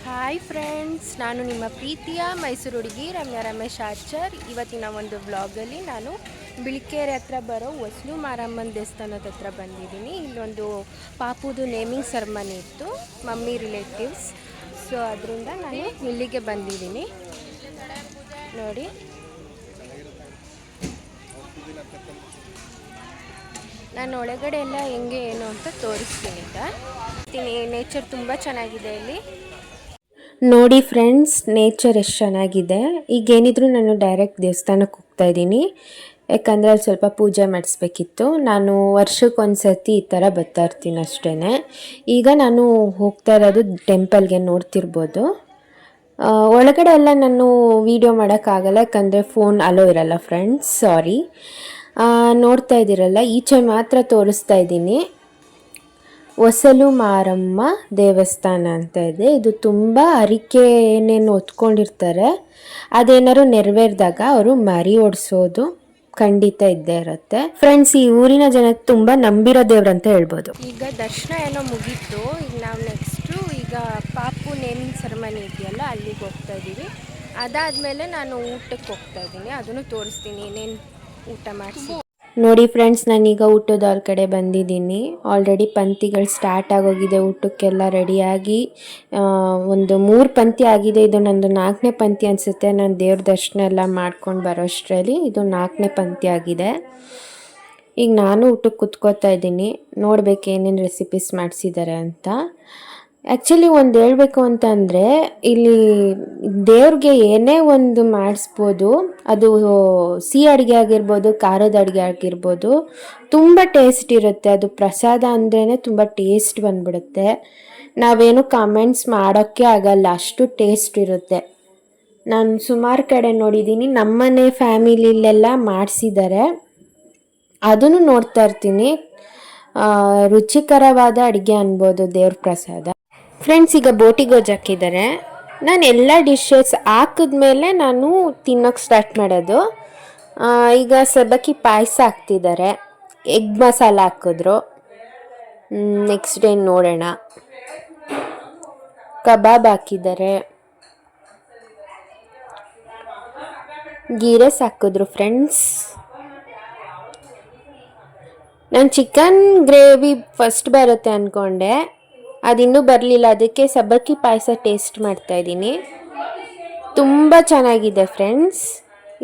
Hi friends, ನಾನು ನಿಮ್ಮ ಪ್ರೀತಿಯ ಮೈಸೂರು ಹುಡುಗಿ ರಮ್ಯಾ ರಮೇಶ್ ಆಚಾರ್. ಇವತ್ತಿನ ಒಂದು ವ್ಲಾಗಲ್ಲಿ ನಾನು ಬಿಳಿಕೆರೆ ಹತ್ರ ಬರೋ ಹೊಸಲು ಮಾರಮ್ಮನ ದೇವಸ್ಥಾನದ ಹತ್ರ ಬಂದಿದ್ದೀನಿ. ಇಲ್ಲೊಂದು ಪಾಪುದು ನೇಮಿಂಗ್ ಸೆರೆಮನಿ ಇತ್ತು, ಮಮ್ಮಿ ರಿಲೇಟಿವ್ಸ್. ಸೊ ಅದರಿಂದ ನಾನು ಇಲ್ಲಿಗೆ ಬಂದಿದ್ದೀನಿ. ನೋಡಿ, ನಾನು ಒಳಗಡೆ ಎಲ್ಲ ಹೆಂಗೆ ಏನು ಅಂತ ತೋರಿಸ್ತೀನಿ. ನೇಚರ್ ತುಂಬ ಚೆನ್ನಾಗಿದೆ ಇಲ್ಲಿ. ನೋಡಿ ಫ್ರೆಂಡ್ಸ್, ನೇಚರ್ ಎಷ್ಟು ಚೆನ್ನಾಗಿದೆ. ಈಗೇನಿದ್ರು ನಾನು ಡೈರೆಕ್ಟ್ ದೇವಸ್ಥಾನಕ್ಕೆ ಹೋಗ್ತಾ ಇದ್ದೀನಿ, ಯಾಕಂದರೆ ಅಲ್ಲಿ ಸ್ವಲ್ಪ ಪೂಜೆ ಮಾಡಿಸ್ಬೇಕಿತ್ತು. ನಾನು ವರ್ಷಕ್ಕೊಂದು ಸರ್ತಿ ಈ ಥರ ಬರ್ತಾ ಇರ್ತೀನಿ ಅಷ್ಟೇ. ಈಗ ನಾನು ಹೋಗ್ತಾ ಇರೋದು ಟೆಂಪಲ್ಗೆ, ನೋಡ್ತಿರ್ಬೋದು. ಒಳಗಡೆ ಎಲ್ಲ ನಾನು ವೀಡಿಯೋ ಮಾಡೋಕ್ಕಾಗಲ್ಲ, ಯಾಕಂದರೆ ಫೋನ್ ಅಲೋ ಇರಲ್ಲ ಫ್ರೆಂಡ್ಸ್, ಸಾರಿ. ನೋಡ್ತಾ ಇದ್ದೀರಲ್ಲ, ಈಚೆ ಮಾತ್ರ ತೋರಿಸ್ತಾ ಇದ್ದೀನಿ. ಹೊಸಲು ಮಾರಮ್ಮ ದೇವಸ್ಥಾನ ಅಂತ ಇದೆ. ಇದು ತುಂಬ ಹರಿಕೆ ಏನೇನು ಹೊತ್ಕೊಂಡಿರ್ತಾರೆ, ಅದೇನಾದ್ರು ನೆರವೇರಿದಾಗ ಅವರು ಮರಿ ಓಡಿಸೋದು ಖಂಡಿತ ಇದ್ದೇ ಇರುತ್ತೆ ಫ್ರೆಂಡ್ಸ್. ಈ ಊರಿನ ಜನ ತುಂಬ ನಂಬಿರೋ ದೇವ್ರಂತ ಹೇಳ್ಬೋದು. ಈಗ ದರ್ಶನ ಏನೋ ಮುಗೀತು. ಈಗ ನಾವು ನೆಕ್ಸ್ಟು ಈಗ ಪಾಪು ನೇಮಿಂಗ್ ಸೆರೆಮನಿ ಇದೆಯಲ್ಲ, ಅಲ್ಲಿಗೆ ಹೋಗ್ತಾ ಇದ್ದೀವಿ. ಅದಾದಮೇಲೆ ನಾನು ಊಟಕ್ಕೆ ಹೋಗ್ತಾ ಇದ್ದೀನಿ, ಅದನ್ನು ತೋರಿಸ್ತೀನಿ ಏನೇನು ಊಟ ಮಾಡಿಸಿ. ನೋಡಿ ಫ್ರೆಂಡ್ಸ್, ನಾನೀಗ ಊಟದ ಹಾಲ್ ಕಡೆ ಬಂದಿದ್ದೀನಿ. ಆಲ್ರೆಡಿ ಪಂಕ್ತಿಗಳು ಸ್ಟಾರ್ಟ್ ಆಗೋಗಿದೆ, ಊಟಕ್ಕೆಲ್ಲ ರೆಡಿಯಾಗಿ ಒಂದು 3 ಪಂಕ್ತಿ ಆಗಿದೆ. ಇದು ನಂದು 4ನೇ ಪಂಕ್ತಿ ಅನಿಸುತ್ತೆ. ನಾನು ದೇವ್ರ ದರ್ಶನ ಎಲ್ಲ ಮಾಡ್ಕೊಂಡು ಬರೋಷ್ಟರಲ್ಲಿ ಇದು 4ನೇ ಪಂಕ್ತಿ ಆಗಿದೆ. ಈಗ ನಾನು ಊಟಕ್ಕೆ ಕುತ್ಕೋತಾ ಇದ್ದೀನಿ, ನೋಡ್ಬೇಕು ಏನೇನು ರೆಸಿಪೀಸ್ ಮಾಡಿಸಿದ್ದಾರೆ ಅಂತ. ಆ್ಯಕ್ಚುಲಿ ಒಂದು ಹೇಳಬೇಕು ಅಂತಂದರೆ, ಇಲ್ಲಿ ದೇವ್ರಿಗೆ ಏನೇ ಒಂದು ಮಾಡಿಸ್ಬೋದು, ಅದು ಸಿಹಿ ಅಡುಗೆ ಆಗಿರ್ಬೋದು, ಖಾರದ ಅಡುಗೆ ಆಗಿರ್ಬೋದು, ತುಂಬ ಟೇಸ್ಟ್ ಇರುತ್ತೆ. ಅದು ಪ್ರಸಾದ ಅಂದ್ರೇ ತುಂಬ ಟೇಸ್ಟ್ ಬಂದ್ಬಿಡುತ್ತೆ. ನಾವೇನು ಕಮೆಂಟ್ಸ್ ಮಾಡೋಕ್ಕೆ ಆಗಲ್ಲ, ಅಷ್ಟು ಟೇಸ್ಟ್ ಇರುತ್ತೆ. ನಾನು ಸುಮಾರು ಕಡೆ ನೋಡಿದ್ದೀನಿ, ನಮ್ಮನೆ ಫ್ಯಾಮಿಲಿಲೆಲ್ಲ ಮಾಡಿಸಿದ್ದಾರೆ, ಅದನ್ನು ನೋಡ್ತಾ ಇರ್ತೀನಿ. ರುಚಿಕರವಾದ ಅಡುಗೆ ಅನ್ಬೋದು ದೇವ್ರ ಪ್ರಸಾದ. ಫ್ರೆಂಡ್ಸ್, ಈಗ ಬೋಟಿ ಗೊಜ್ಜು ಹಾಕಿದ್ದಾರೆ. ನಾನು ಎಲ್ಲ ಡಿಶಸ್ ಹಾಕಿದ್ಮೇಲೆ ನಾನು ತಿನ್ನೋಕ್ಕೆ ಸ್ಟಾರ್ಟ್ ಮಾಡೋದು. ಈಗ ಸಬ್ಬಕ್ಕಿ ಪಾಯಸ ಹಾಕ್ತಿದ್ದಾರೆ, ಎಗ್ ಮಸಾಲ ಹಾಕಿದ್ರು. ನೆಕ್ಸ್ಟ್ ಏನು ನೋಡೋಣ. ಕಬಾಬ್ ಹಾಕಿದ್ದಾರೆ, ಗೀ ರೈಸ್ ಹಾಕಿದ್ರು ಫ್ರೆಂಡ್ಸ್. ನಾನು ಚಿಕನ್ ಗ್ರೇವಿ ಫಸ್ಟ್ ಬರುತ್ತೆ ಅಂದ್ಕೊಂಡೆ, ಅದಿನ್ನೂ ಬರಲಿಲ್ಲ. ಅದಕ್ಕೆ ಸಬ್ಬಕ್ಕಿ ಪಾಯಸ ಟೇಸ್ಟ್ ಮಾಡ್ತಾಯಿದ್ದೀನಿ. ತುಂಬ ಚೆನ್ನಾಗಿದೆ ಫ್ರೆಂಡ್ಸ್.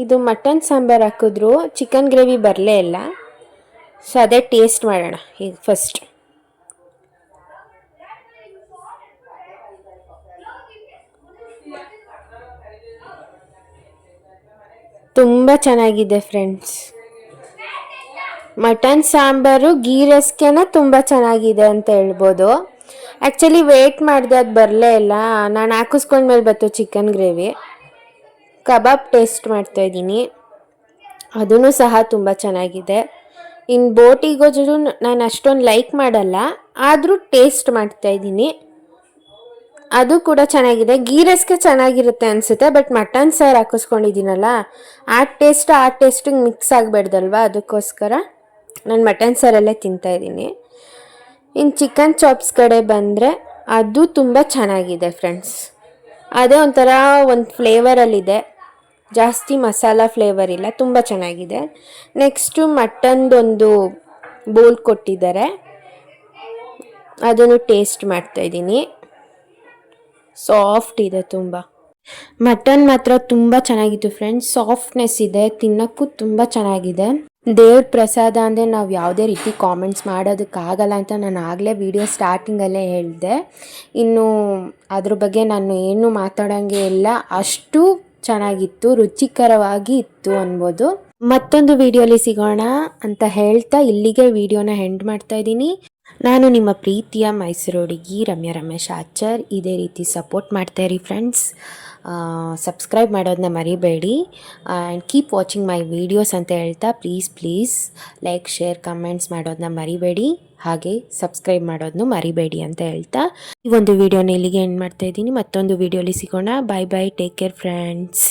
ಇದು ಮಟನ್ ಸಾಂಬಾರು ಹಾಕಿದ್ರು, ಚಿಕನ್ ಗ್ರೇವಿ ಬರಲೇ ಇಲ್ಲ. ಸೊ ಅದೇ ಟೇಸ್ಟ್ ಮಾಡೋಣ ಈಗ ಫಸ್ಟ್. ತುಂಬ ಚೆನ್ನಾಗಿದೆ ಫ್ರೆಂಡ್ಸ್. ಮಟನ್ ಸಾಂಬಾರು ಗೀ ರೈಸ್ಗೆನ ತುಂಬ ಚೆನ್ನಾಗಿದೆ ಅಂತ ಹೇಳ್ಬೋದು. ಆ್ಯಕ್ಚುಲಿ ವೇಟ್ ಮಾಡಿದೆ, ಅದು ಬರಲೇ ಇಲ್ಲ. ನಾನು ಹಾಕಿಸ್ಕೊಂಡ್ಮೇಲೆ ಬಂತು ಚಿಕನ್ ಗ್ರೇವಿ. ಕಬಾಬ್ ಟೇಸ್ಟ್ ಮಾಡ್ತಾಯಿದ್ದೀನಿ, ಅದೂ ಸಹ ತುಂಬ ಚೆನ್ನಾಗಿದೆ. ಇನ್ನು ಬೋಟಿ ಗೊಜ್ಜು ನಾನು ಅಷ್ಟೊಂದು ಲೈಕ್ ಮಾಡಲ್ಲ, ಆದರೂ ಟೇಸ್ಟ್ ಮಾಡ್ತಾಯಿದ್ದೀನಿ, ಅದು ಕೂಡ ಚೆನ್ನಾಗಿದೆ. ಗೀ ರೈಸ್ಗೆ ಚೆನ್ನಾಗಿರುತ್ತೆ ಅನಿಸುತ್ತೆ, ಬಟ್ ಮಟನ್ ಸಾರು ಹಾಕಿಸ್ಕೊಂಡಿದ್ದೀನಲ್ಲ, ಆ ಟೇಸ್ಟಿಗೆ ಮಿಕ್ಸ್ ಆಗಬೇಡ್ದಲ್ವ, ಅದಕ್ಕೋಸ್ಕರ ನಾನು ಮಟನ್ ಸಾರಲ್ಲೇ ತಿಂತಾಯಿದ್ದೀನಿ. ಇನ್ನು ಚಿಕನ್ ಚಾಪ್ಸ್ ಕಡೆ ಬಂದರೆ ಅದು ತುಂಬ ಚೆನ್ನಾಗಿದೆ ಫ್ರೆಂಡ್ಸ್. ಅದೇ ಒಂಥರ ಒಂದು ಫ್ಲೇವರಲ್ಲಿದೆ, ಜಾಸ್ತಿ ಮಸಾಲ ಫ್ಲೇವರ್ ಇಲ್ಲ, ತುಂಬ ಚೆನ್ನಾಗಿದೆ. ನೆಕ್ಸ್ಟು ಮಟನ್ದೊಂದು ಬೋಲ್ ಕೊಟ್ಟಿದ್ದಾರೆ, ಅದನ್ನು ಟೇಸ್ಟ್ ಮಾಡ್ತಾಯಿದ್ದೀನಿ. ಸಾಫ್ಟ್ ಇದೆ ತುಂಬ. ಮಟನ್ ಮಾತ್ರ ತುಂಬ ಚೆನ್ನಾಗಿತ್ತು ಫ್ರೆಂಡ್ಸ್, ಸಾಫ್ಟ್ನೆಸ್ ಇದೆ, ತಿನ್ನೋಕ್ಕೂ ತುಂಬ ಚೆನ್ನಾಗಿದೆ. ದೇವ್ರ ಪ್ರಸಾದ ಅಂದರೆ ನಾವು ಯಾವುದೇ ರೀತಿ ಕಾಮೆಂಟ್ಸ್ ಮಾಡೋದಕ್ಕಾಗಲ್ಲ ಅಂತ ನಾನು ಆಗಲೇ ವಿಡಿಯೋ ಸ್ಟಾರ್ಟಿಂಗಲ್ಲೇ ಹೇಳಿದೆ. ಇನ್ನು ಅದ್ರ ಬಗ್ಗೆ ನಾನು ಏನು ಮಾತಾಡೋಂಗೆ ಇಲ್ಲ, ಅಷ್ಟು ಚೆನ್ನಾಗಿತ್ತು, ರುಚಿಕರವಾಗಿ ಇತ್ತು ಅನ್ಬೋದು. ಮತ್ತೊಂದು ವಿಡಿಯೋಲಿ ಸಿಗೋಣ ಅಂತ ಹೇಳ್ತಾ ಇಲ್ಲಿಗೆ ವಿಡಿಯೋನ ಎಂಡ್ ಮಾಡ್ತಾ ಇದ್ದೀನಿ. ನಾನು ನಿಮ್ಮ ಪ್ರೀತಿಯ ಮೈಸೂರು ಹುಡುಗಿ ರಮ್ಯಾ ರಮೇಶ್ ಆಚಾರ್. ಇದೇ ರೀತಿ ಸಪೋರ್ಟ್ ಮಾಡ್ತಾಯಿರಿ ಫ್ರೆಂಡ್ಸ್. ಸಬ್ಸ್ಕ್ರೈಬ್ ಮಾಡೋದನ್ನ ಮರಿಬೇಡಿ, and keep watching my videos ಅಂತ ಹೇಳ್ತಾ ಪ್ಲೀಸ್ ಲೈಕ್, ಶೇರ್, ಕಮೆಂಟ್ಸ್ ಮಾಡೋದನ್ನ ಮರಿಬೇಡಿ, ಹಾಗೆ ಸಬ್ಸ್ಕ್ರೈಬ್ ಮಾಡೋದನ್ನು ಮರಿಬೇಡಿ ಅಂತ ಹೇಳ್ತಾ ಈ ಒಂದು ವಿಡಿಯೋನ ಇಲ್ಲಿಗೆ ಎಂಡ್ ಮಾಡ್ತಾ ಇದ್ದೀನಿ. ಮತ್ತೊಂದು ವಿಡಿಯೋಲಿ ಸಿಗೋಣ. ಬಾಯ್ ಬಾಯ್, ಟೇಕ್ ಕೇರ್ ಫ್ರೆಂಡ್ಸ್.